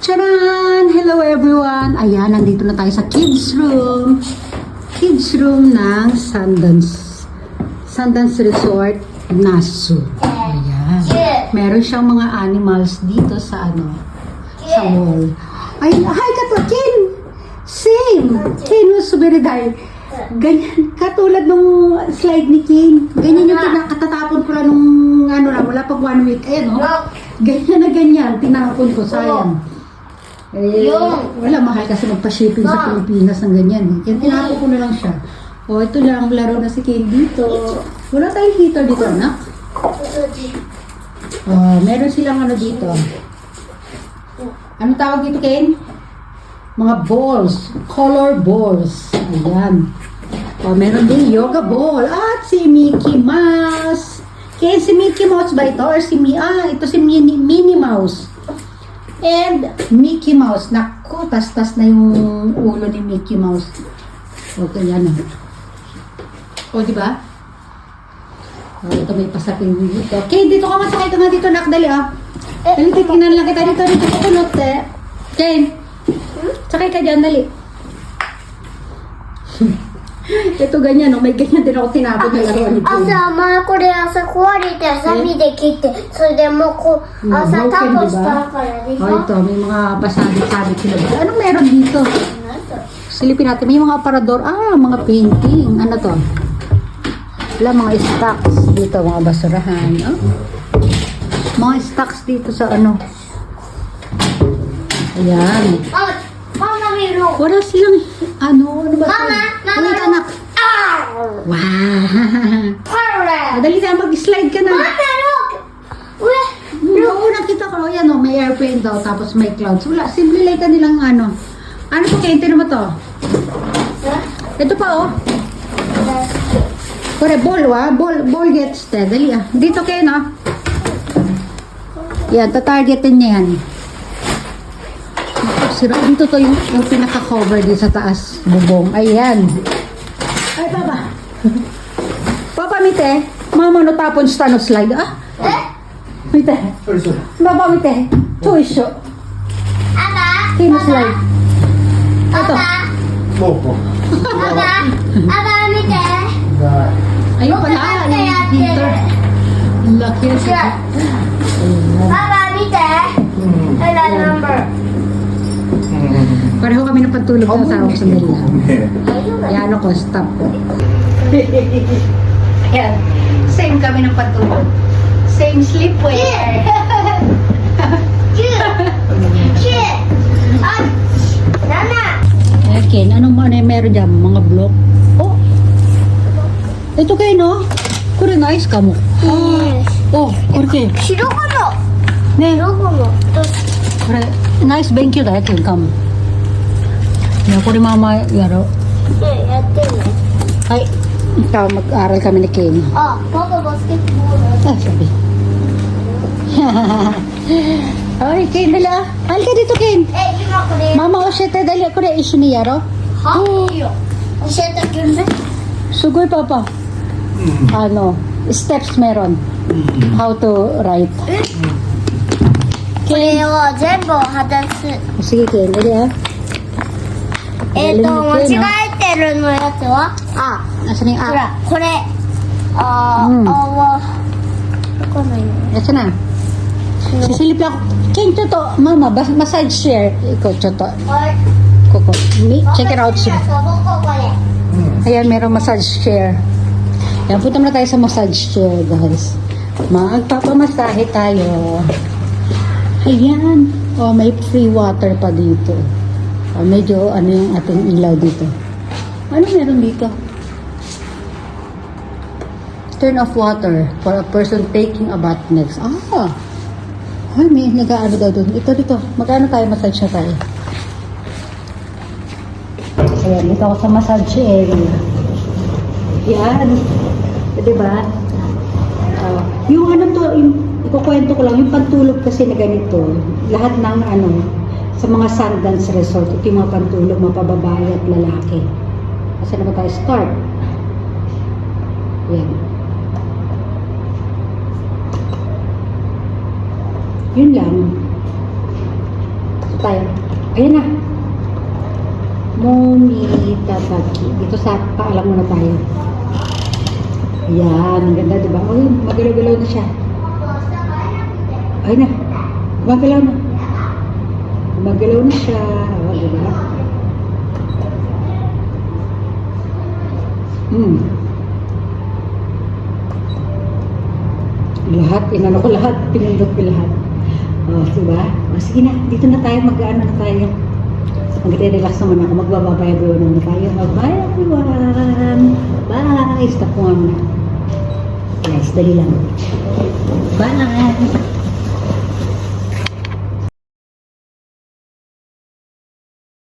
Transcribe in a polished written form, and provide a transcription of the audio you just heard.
Charan! Hello everyone! Ayan, nandito na tayo sa kids room. Kids room ng Sundance Resort, Nasu. Ayan. Meron siyang mga animals dito sa sa wall. Ay, hi Kato, Ken! Same! Ken was very die. Ganyan, katulad nung slide ni Ken. Ganyan yung katatapon ko lang nung wala pag 1 week. Ayan, ganyan na ganyan, tinapon ko, sayang. Wala, mahal kasi magpa-shipping sa Pilipinas ng ganyan. Kaya tinapon ko na lang siya. Ito lang, laro na si Ken dito. Wala tayong heater dito, anak. Meron silang dito. Ano tawag dito, Ken? Mga balls. Color balls. Ayan. Meron din yoga ball. At si Mickey Mouse. Ken, si Mickey Mouse ba ito? Or si ito si Minnie Mouse. And Mickey Mouse. Naku, tas-tas na yung ulo ni Mickey Mouse. Okay, yan. Diba? Ito may pasapin dito. Okay, dito ka masakay ka nga dito, nak. Dali, Dali, titignan lang kita dito. Dito kukulot, Ken, sakay ka dyan, dali. Ito ganyan, may ganyan din ako tinapon na laro ni Ken. これ朝壊れてハサミで切ってそれでもうこう朝タコしたからでしょ Ito, may mga pasabit-sabit sila. Anong meron dito? Silipin natin, may mga aparador. Mga painting. Ano to? Wala, mga stocks dito, mga basurahan. Mga stocks dito sa Ayan. Mama, meron. Wala silang, ano ba? Mama, Wait, anak. Wow! Madali na, mag-slide ka na. Mama, look! Oo, nakita ko. Yan may airplane daw, tapos may clouds. Wala, simple like ka nilang Ano po, Ken? Tino mo to? Ito pa, Kore, ball gets te. Dali, Dito, Ken, Yan, tatargetin niya yan. Sira, dito to yung pinaka-cover dito sa taas. Bubong. Ayan. Ay, Papa. Papa, mite. Mama, no tapon sa slide. Mite. Papa, mite. Tuisyo. Kino slide. Ito. Ayun pala. Dito. Laki na siya. Pareho kami ng pagtulog ng asawa ko sa Manila. Ayan ako, stop ko. Ayan. Same kami ng pagtulog. Same sleepwear. Ken, anong meron dyan? Mga block? Ito kayo, no? Kure, nice ka mo. Kure. 白かも Ne, 白かも kure. Nice, thank you, Ken, come. Kure, mama, yaro. やってるね Ay, ikaw, mag-aral kami ni Ken. パパバスケットボール Sabi. Ay, Ken, dali Halika dito, Ken. 今これ Mama, oshete, dali. Kure, isu ni yaro. いいよ教えてくれる Sugoy, Papa. Steps meron. How to write. これを全部果たす Sige, Ken, dali間違えてるのやつは Nasaan yung ほらこれわかんないね Nasaan na? Sisilip lang. Ken, choto. Mama, massage chair. Ikaw, choto. はい Koko. Check it out. Sige. これ Ayan, merong massage chair. Ayan, punta muna tayo sa massage chair, guys. Magpapamasahe tayo. Ayan. May free water pa dito. Medyo yung ating ilaw dito. Ano meron dito? Turn off water for a person taking a bath next. Ay, may nag-aano daw doon. Ito dito. Magkano tayo massage na tayo? Ayan, dito ako sa massage area. Yan. Diba? Yung ikukwento ko lang, yung pantulog kasi na ganito, lahat ng sa mga Sundance Resort, ito yung mga pantulog, mga pababae at lalaki. Kasi naman tayo start. Yan. Yun lang. Ito tayo. Ayan na. Momitataki. Dito sa paalam muna tayo. Ayan, ang ganda, diba? Oh, magalaw-galaw na siya. Ayun na. Gumagalaw na. Gumagalaw na siya. O, diba? Lahat, inano ko lahat. Pinindot ko lahat. O, diba? O, sige na. Dito na tayo. Mag-ano na tayo. Mag-relax naman ako. Magbababayag naman tayo. Bye, everyone. Bye. Stop ko nga muna. Guys, dali lang. Bye.